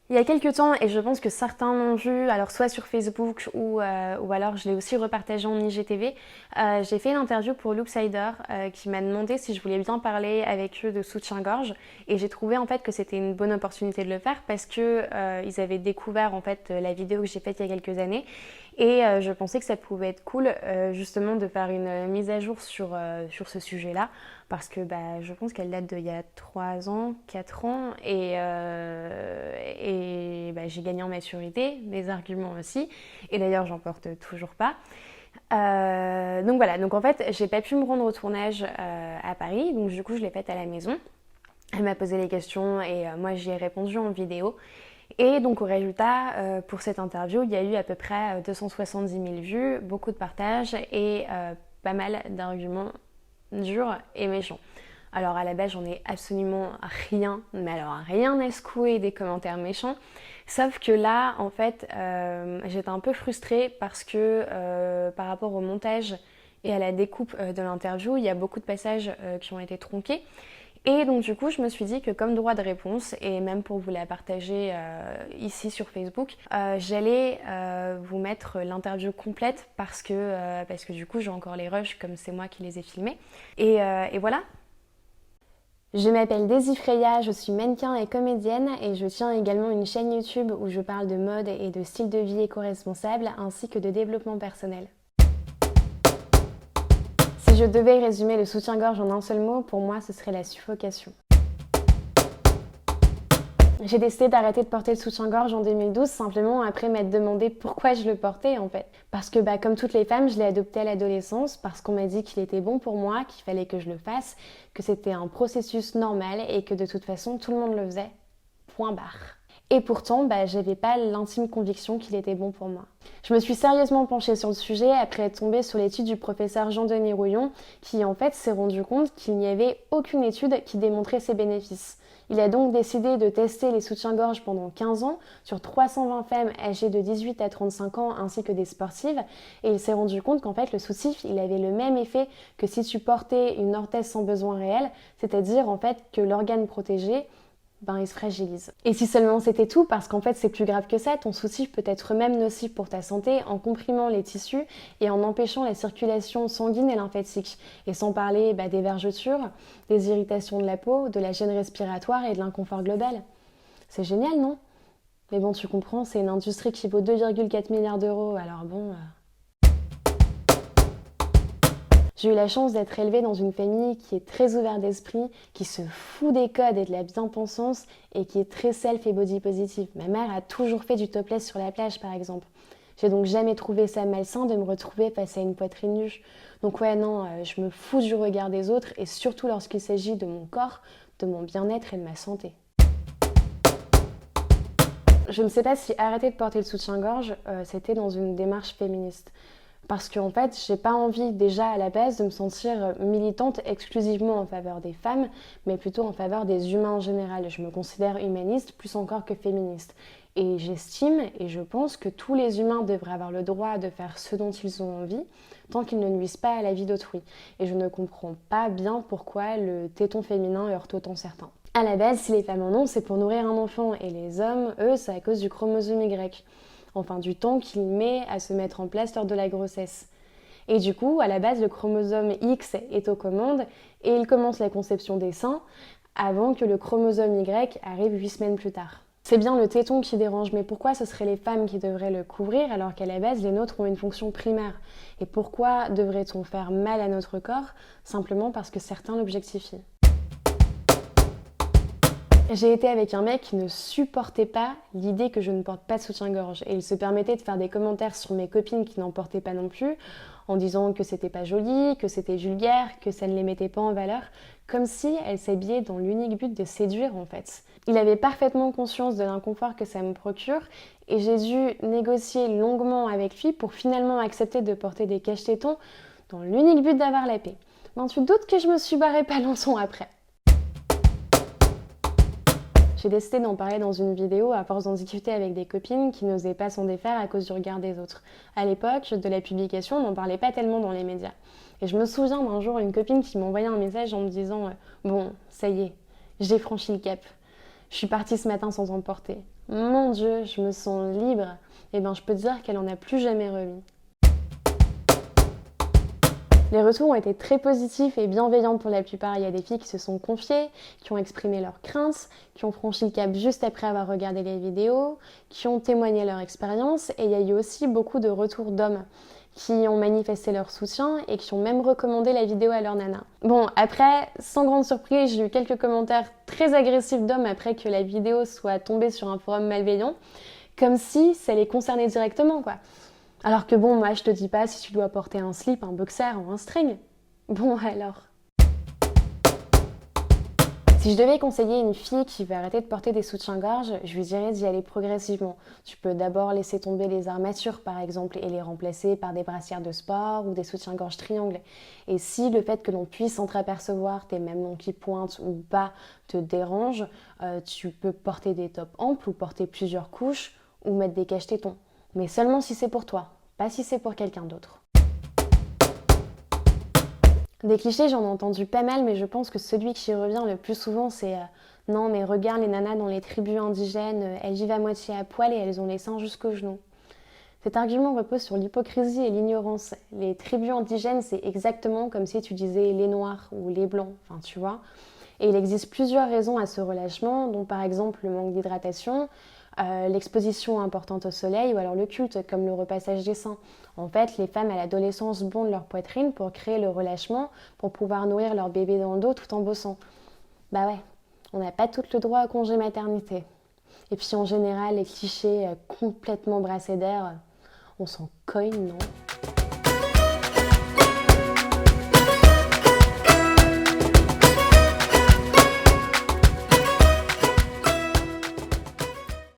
Il y a quelques temps, et je pense que certains l'ont vu, alors soit sur Facebook ou alors je l'ai aussi repartagé en IGTV, j'ai fait une interview pour Loopsider qui m'a demandé si je voulais bien parler avec eux de soutien-gorge et j'ai trouvé en fait que c'était une bonne opportunité de le faire parce que ils avaient découvert en fait la vidéo que j'ai faite il y a quelques années et je pensais que ça pouvait être cool justement de faire une mise à jour sur ce sujet-là parce que je pense qu'elle date d'il y a 3 ans, 4 ans et j'ai gagné en maturité, mes arguments aussi et d'ailleurs j'en porte toujours pas. Donc voilà, donc en fait j'ai pas pu me rendre au tournage à Paris, donc du coup je l'ai faite à la maison. Elle m'a posé les questions et moi j'y ai répondu en vidéo. Et donc au résultat, pour cette interview, il y a eu à peu près 270 000 vues, beaucoup de partages et pas mal d'arguments durs et méchants. Alors à la base, j'en ai absolument rien, mais alors rien à secouer des commentaires méchants. Sauf que là, en fait, j'étais un peu frustrée parce que par rapport au montage et à la découpe de l'interview, il y a beaucoup de passages qui ont été tronqués. Et donc du coup, je me suis dit que comme droit de réponse, et même pour vous la partager ici sur Facebook, j'allais vous mettre l'interview complète parce que du coup, j'ai encore les rushs comme c'est moi qui les ai filmés. Et voilà. Je m'appelle Daisy Freya, je suis mannequin et comédienne et je tiens également une chaîne YouTube où je parle de mode et de style de vie éco-responsable ainsi que de développement personnel. Si je devais résumer le soutien-gorge en un seul mot, pour moi ce serait la suffocation. J'ai décidé d'arrêter de porter le soutien-gorge en 2012 simplement après m'être demandé pourquoi je le portais en fait. Parce que comme toutes les femmes, je l'ai adopté à l'adolescence parce qu'on m'a dit qu'il était bon pour moi, qu'il fallait que je le fasse, que c'était un processus normal et que de toute façon tout le monde le faisait. Point barre. Et pourtant, j'avais pas l'intime conviction qu'il était bon pour moi. Je me suis sérieusement penchée sur le sujet après être tombée sur l'étude du professeur Jean-Denis Rouillon qui en fait s'est rendu compte qu'il n'y avait aucune étude qui démontrait ses bénéfices. Il a donc décidé de tester les soutiens-gorge pendant 15 ans sur 320 femmes âgées de 18 à 35 ans ainsi que des sportives et il s'est rendu compte qu'en fait le soutif il avait le même effet que si tu portais une orthèse sans besoin réel, c'est-à-dire en fait que l'organe protégé il se fragilise. Et si seulement c'était tout, parce qu'en fait c'est plus grave que ça, ton soutif peut être même nocif pour ta santé en comprimant les tissus et en empêchant la circulation sanguine et lymphatique. Et sans parler des vergetures, des irritations de la peau, de la gêne respiratoire et de l'inconfort global. C'est génial, non? Mais bon, tu comprends, c'est une industrie qui vaut 2,4 milliards d'euros, alors bon... J'ai eu la chance d'être élevée dans une famille qui est très ouverte d'esprit, qui se fout des codes et de la bien-pensance et qui est très self et body positive. Ma mère a toujours fait du topless sur la plage par exemple. J'ai donc jamais trouvé ça malsain de me retrouver face à une poitrine nue. Donc ouais non, je me fous du regard des autres et surtout lorsqu'il s'agit de mon corps, de mon bien-être et de ma santé. Je ne sais pas si arrêter de porter le soutien-gorge, c'était dans une démarche féministe. Parce qu'en fait, j'ai pas envie déjà à la base de me sentir militante exclusivement en faveur des femmes, mais plutôt en faveur des humains en général. Je me considère humaniste plus encore que féministe. Et j'estime et je pense que tous les humains devraient avoir le droit de faire ce dont ils ont envie, tant qu'ils ne nuisent pas à la vie d'autrui. Et je ne comprends pas bien pourquoi le téton féminin heurte autant certains. À la base, si les femmes en ont, c'est pour nourrir un enfant, et les hommes, eux, c'est à cause du chromosome Y. Enfin du temps qu'il met à se mettre en place lors de la grossesse. Et du coup, à la base, le chromosome X est aux commandes et il commence la conception des seins avant que le chromosome Y arrive 8 semaines plus tard. C'est bien le téton qui dérange, mais pourquoi ce seraient les femmes qui devraient le couvrir alors qu'à la base, les nôtres ont une fonction primaire? Et pourquoi devrait-on faire mal à notre corps simplement parce que certains l'objectifient? J'ai été avec un mec qui ne supportait pas l'idée que je ne porte pas de soutien-gorge et il se permettait de faire des commentaires sur mes copines qui n'en portaient pas non plus en disant que c'était pas joli, que c'était vulgaire, que ça ne les mettait pas en valeur, comme si elles s'habillaient dans l'unique but de séduire en fait. Il avait parfaitement conscience de l'inconfort que ça me procure et j'ai dû négocier longuement avec lui pour finalement accepter de porter des cache-tétons dans l'unique but d'avoir la paix. Ben tu te doutes que je me suis barrée pas longtemps après. J'ai décidé d'en parler dans une vidéo à force d'en discuter avec des copines qui n'osaient pas s'en défaire à cause du regard des autres. À l'époque de la publication, on n'en parlait pas tellement dans les médias. Et je me souviens d'un jour une copine qui m'a envoyé un message en me disant « Bon, ça y est, j'ai franchi le cap. Je suis partie ce matin sans en porter. Mon Dieu, je me sens libre. Eh ben, je peux te dire qu'elle en a plus jamais remis. Les retours ont été très positifs et bienveillants pour la plupart. Il y a des filles qui se sont confiées, qui ont exprimé leurs craintes, qui ont franchi le cap juste après avoir regardé les vidéos, qui ont témoigné leur expérience. Et il y a eu aussi beaucoup de retours d'hommes qui ont manifesté leur soutien et qui ont même recommandé la vidéo à leur nana. Bon, après, sans grande surprise, j'ai eu quelques commentaires très agressifs d'hommes après que la vidéo soit tombée sur un forum malveillant, comme si ça les concernait directement, quoi. Alors que bon, moi je te dis pas si tu dois porter un slip, un boxer ou un string. Bon alors. Si je devais conseiller une fille qui veut arrêter de porter des soutiens-gorge, je lui dirais d'y aller progressivement. Tu peux d'abord laisser tomber les armatures par exemple et les remplacer par des brassières de sport ou des soutiens-gorge triangles. Et si le fait que l'on puisse entreapercevoir tes mamelons qui pointent ou pas te dérange, tu peux porter des tops amples ou porter plusieurs couches ou mettre des cache-tétons. Mais seulement si c'est pour toi, pas si c'est pour quelqu'un d'autre. Des clichés, j'en ai entendu pas mal, mais je pense que celui qui revient le plus souvent, c'est non, mais regarde les nanas dans les tribus indigènes, elles vivent à moitié à poil et elles ont les seins jusqu'aux genoux. Cet argument repose sur l'hypocrisie et l'ignorance. Les tribus indigènes, c'est exactement comme si tu disais les noirs ou les blancs, enfin tu vois. Et il existe plusieurs raisons à ce relâchement, dont par exemple le manque d'hydratation, l'exposition importante au soleil ou alors le culte, comme le repassage des seins. En fait, les femmes à l'adolescence bondent leur poitrine pour créer le relâchement, pour pouvoir nourrir leur bébé dans le dos tout en bossant. Bah ouais, on n'a pas tout le droit à congé maternité. Et puis en général, les clichés complètement brassés d'air, on s'en cogne, non ?